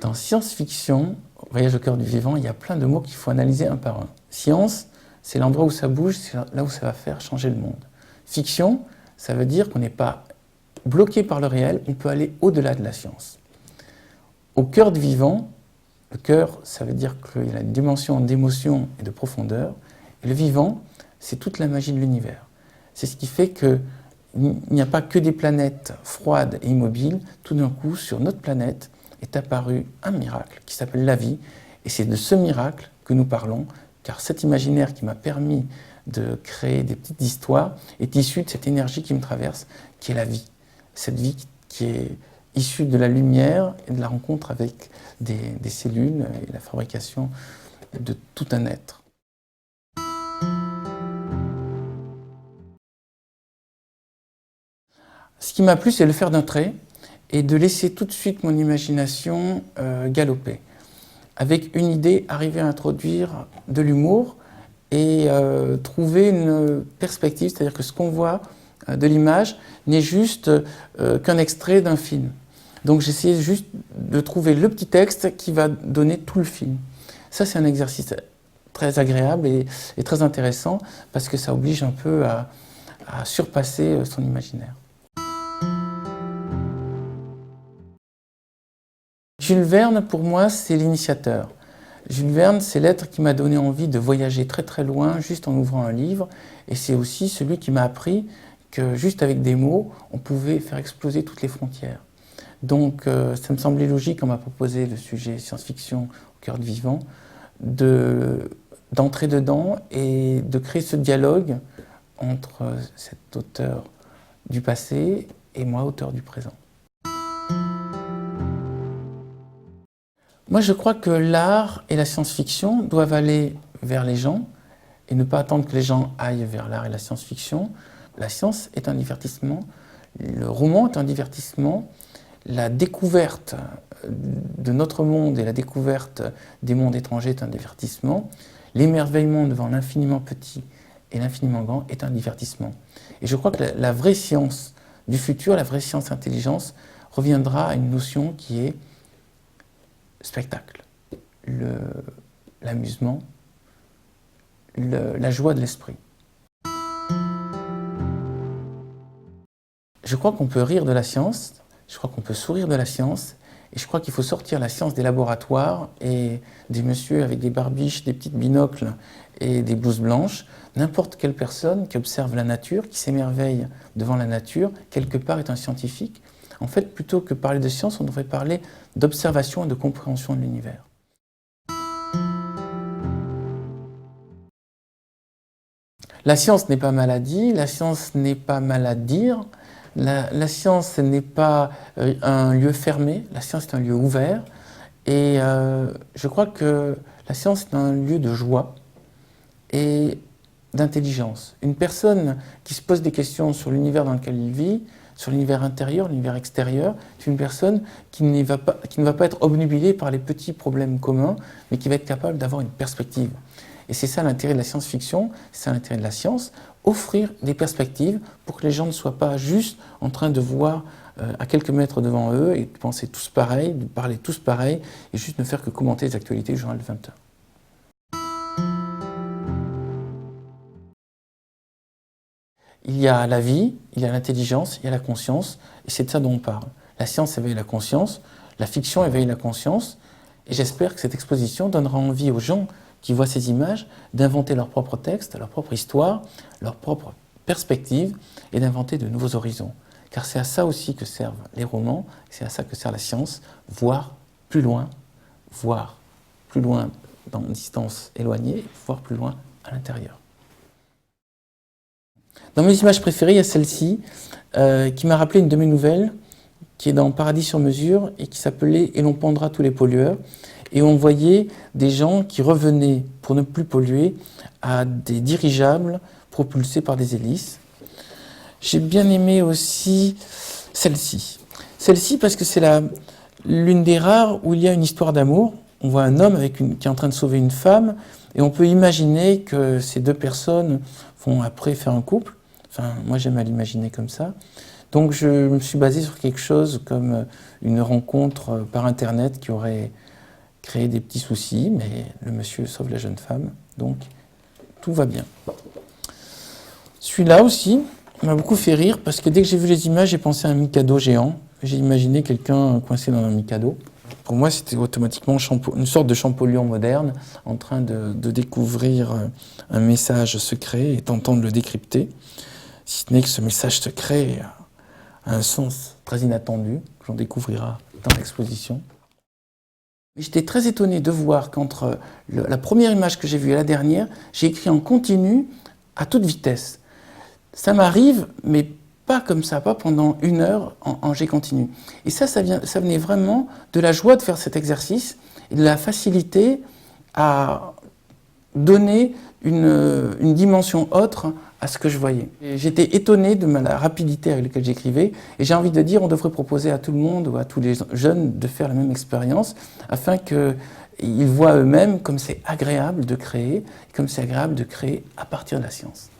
Dans science-fiction, Voyage au cœur du vivant, il y a plein de mots qu'il faut analyser un par un. Science, c'est l'endroit où ça bouge, c'est là où ça va faire changer le monde. Fiction, ça veut dire qu'on n'est pas bloqué par le réel, on peut aller au-delà de la science. Au cœur du vivant, le cœur, ça veut dire qu'il y a une dimension d'émotion et de profondeur. Et le vivant, c'est toute la magie de l'univers. C'est ce qui fait qu'il n'y a pas que des planètes froides et immobiles. Tout d'un coup, sur notre planète, est apparu un miracle qui s'appelle la vie. Et c'est de ce miracle que nous parlons, car cet imaginaire qui m'a permis de créer des petites histoires est issu de cette énergie qui me traverse, qui est la vie. Cette vie qui est issue de la lumière et de la rencontre avec des cellules et la fabrication de tout un être. Ce qui m'a plu, c'est le faire d'un trait et de laisser tout de suite mon imagination galoper. Avec une idée, arriver à introduire de l'humour et trouver une perspective, c'est-à-dire que ce qu'on voit de l'image n'est juste qu'un extrait d'un film. Donc j'essayais juste de trouver le petit texte qui va donner tout le film. Ça, c'est un exercice très agréable et très intéressant parce que ça oblige un peu à surpasser son imaginaire. Jules Verne, pour moi, c'est l'initiateur. Jules Verne, c'est l'être qui m'a donné envie de voyager très très loin juste en ouvrant un livre. Et c'est aussi celui qui m'a appris que juste avec des mots, on pouvait faire exploser toutes les frontières. Donc ça me semblait logique, quand on m'a proposé le sujet science-fiction au cœur du vivant, d'entrer dedans et de créer ce dialogue entre cet auteur du passé et moi, auteur du présent. Moi, je crois que l'art et la science-fiction doivent aller vers les gens et ne pas attendre que les gens aillent vers l'art et la science-fiction. La science est un divertissement, le roman est un divertissement, la découverte de notre monde et la découverte des mondes étrangers est un divertissement, l'émerveillement devant l'infiniment petit et l'infiniment grand est un divertissement. Et je crois que la vraie science du futur, la vraie science intelligence, reviendra à une notion qui est spectacle, l'amusement, la joie de l'esprit. Je crois qu'on peut rire de la science, je crois qu'on peut sourire de la science, et je crois qu'il faut sortir la science des laboratoires et des messieurs avec des barbiches, des petites binocles et des blouses blanches. N'importe quelle personne qui observe la nature, qui s'émerveille devant la nature, quelque part est un scientifique. En fait, plutôt que parler de science, on devrait parler d'observation et de compréhension de l'univers. La science n'est pas maladie, la science n'est pas mal à dire, la science n'est pas un lieu fermé, la science est un lieu ouvert. Et je crois que la science est un lieu de joie et d'intelligence. Une personne qui se pose des questions sur l'univers dans lequel il vit, sur l'univers intérieur, l'univers extérieur, c'est une personne qui ne va pas être obnubilée par les petits problèmes communs, mais qui va être capable d'avoir une perspective. Et c'est ça l'intérêt de la science-fiction, c'est ça l'intérêt de la science, offrir des perspectives pour que les gens ne soient pas juste en train de voir à quelques mètres devant eux et de penser tous pareil, de parler tous pareil, et juste ne faire que commenter les actualités du journal de 20 heures. Il y a la vie, il y a l'intelligence, il y a la conscience, et c'est de ça dont on parle. La science éveille la conscience, la fiction éveille la conscience, et j'espère que cette exposition donnera envie aux gens qui voient ces images d'inventer leur propre texte, leur propre histoire, leur propre perspective, et d'inventer de nouveaux horizons. Car c'est à ça aussi que servent les romans, c'est à ça que sert la science, voir plus loin dans une distance éloignée, voir plus loin à l'intérieur. Dans mes images préférées, il y a celle-ci, qui m'a rappelé une de mes nouvelles, qui est dans Paradis sur mesure, et qui s'appelait « Et l'on pendra tous les pollueurs ». Et on voyait des gens qui revenaient, pour ne plus polluer, à des dirigeables propulsés par des hélices. J'ai bien aimé aussi celle-ci. Celle-ci parce que c'est l'une des rares où il y a une histoire d'amour. On voit un homme qui est en train de sauver une femme, et on peut imaginer que ces deux personnes vont après faire un couple. Enfin, moi j'aime à l'imaginer comme ça. Donc je me suis basé sur quelque chose comme une rencontre par Internet qui aurait créé des petits soucis, mais le monsieur sauve la jeune femme, donc tout va bien. Celui-là aussi m'a beaucoup fait rire parce que dès que j'ai vu les images, j'ai pensé à un Mikado géant. J'ai imaginé quelqu'un coincé dans un Mikado. Pour moi, c'était automatiquement une sorte de Champollion moderne en train de découvrir un message secret et tentant de le décrypter. Si ce n'est que ce message secret a un sens très inattendu, que l'on découvrira dans l'exposition. J'étais très étonné de voir qu'entre la première image que j'ai vue et la dernière, j'ai écrit en continu à toute vitesse. Ça m'arrive, mais pas comme ça, pas pendant 1 heure en jet continu. Et ça venait vraiment de la joie de faire cet exercice et de la facilité à donner une dimension autre à ce que je voyais. J'étais étonné de la rapidité avec laquelle j'écrivais et j'ai envie de dire on devrait proposer à tout le monde ou à tous les jeunes de faire la même expérience afin qu'ils voient eux-mêmes comme c'est agréable de créer, comme c'est agréable de créer à partir de la science.